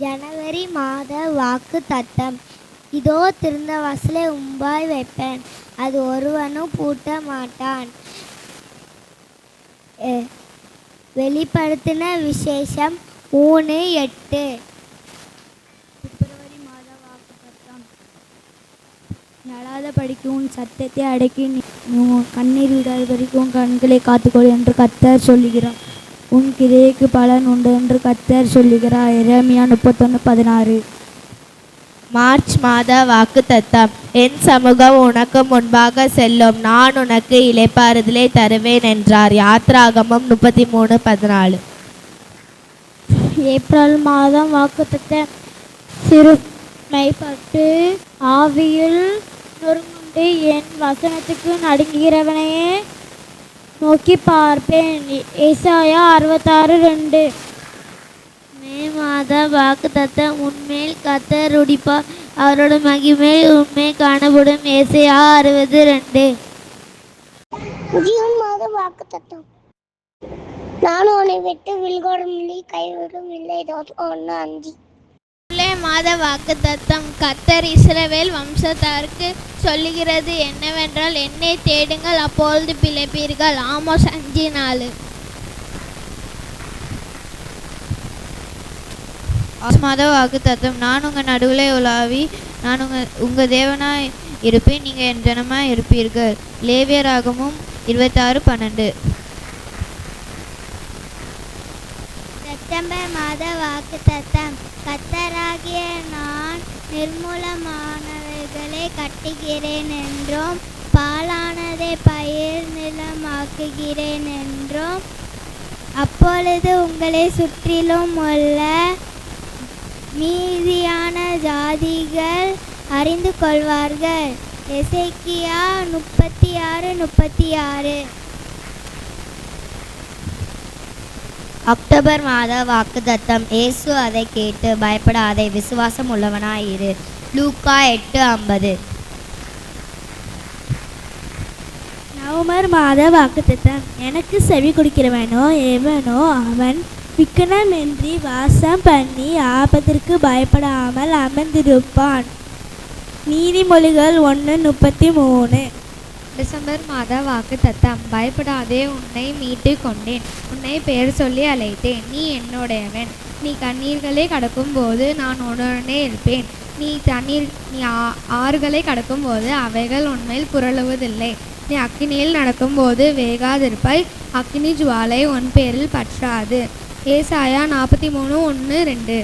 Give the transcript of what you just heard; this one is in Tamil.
ஜனவரி மாத வாக்கு தத்தம். இதோ திறந்த வாசலை உம்பாய் வைப்பேன், அது ஒருவனும் பூட்ட மாட்டான். வெளிப்படுத்தின விசேஷம் 3:8. பிப்ரவரி மாத வாக்கு தத்தம். நடாத படிக்கும் உன் சத்தத்தை அடக்கி கண்ணீர் விடாத படிக்கும் கண்களை காத்துக்கொள் என்று கர்த்தர் சொல்லுகிறார். உன் கிரியைக்கு பலன் உண்டு என்று கர்த்தர் சொல்லுகிறார். எரேமியா 31:16. மார்ச் மாத வாக்கு தத்தம். என் சமூகம் உனக்கு முன்பாக செல்லும், நான் உனக்கு இளைப்பாறுதலை தருவேன் என்றார். யாத்ராகமம் 33:14. ஏப்ரல் மாதம் வாக்கு தத்தம். சிறுமைப்பட்டு ஆவியில் நொறுங்குண்டு என் வசனத்துக்கு நடுங்குகிறவனையே நோக்கி பார்ப்பேன். ஏசாயா 66:2. மே மாத வாக்கு தத்தம். உன்மேல் கர்த்தர் உடிப்பார், அவரோட மகிமை உண்மை காணப்படும். ஏசாயா 60:2. ஜூன் மாத வாக்கு தத்தம். நான் உன்னை விட்டு விலகவும் இல்லை, கைவிடவும் இல்லை. 1:5. ஜூலை மாத வாக்கு தத்தம். கர்த்தர் இஸ்ரவேல் வம்சத்தாருக்கு சொல்லுகிறது என்னவென்றால், என்னை தேடுங்கள், அப்பொழுது பிழைப்பீர்கள். ஆமோஸ் 5:4. மாத வாக்கு தத்தம். நான் உங்கள் நடுவில் உலாவி நான் உங்கள் தேவனாய் இருப்பேன், நீங்கள் என் ஜனமாய் இருப்பீர்கள். லேவியராகமும் 26:12. செப்டம்பர் மாத வாக்கு தத்தம். கர்த்தராகிய நான் நிர்மூலமானவைகளை கட்டுகிறேன் என்றும், பாழானதை பயிர் நிலமாக்குகிறேன் என்றும், அப்பொழுது உங்களை சுற்றிலும் உள்ள மீதியான ஜாதிகள் அறிந்து கொள்வார்கள். எசேக்கியா 36:36. அக்டோபர் மாத வாக்கு தத்தம். இயேசு அதை கேட்டு பயப்படாதே, விசுவாசம் உள்ளவனாயிரு. லூக்கா 8:50. நவம்பர் மாத வாக்கு தத்தம். எனக்கு செவி கொடுக்கிறவனோ எவனோ அவன் விக்கனமின்றி வாசம் பண்ணி ஆபத்திற்கு பயப்படாமல் அமர்ந்திருப்பான். நீதிமொழிகள் 1:33. டிசம்பர் மாத வாக்கு தத்தம். பயப்படாதே, உன்னை மீட்டு கொண்டேன், உன்னை பெயர் சொல்லி அழைத்தேன், நீ என்னுடையவன். நீ கண்ணீர்களை கடக்கும்போது நான் உடனே இருப்பேன், நீ ஆறுகளை கடக்கும்போது அவைகள் உன்மேல் புரளுவதில்லை. நீ அக்கினியில் நடக்கும்போது வேகாதிருப்பாய், அக்கினி ஜுவாலை உன் பேரில் பற்றாது. ஏசாயா 43:1-2.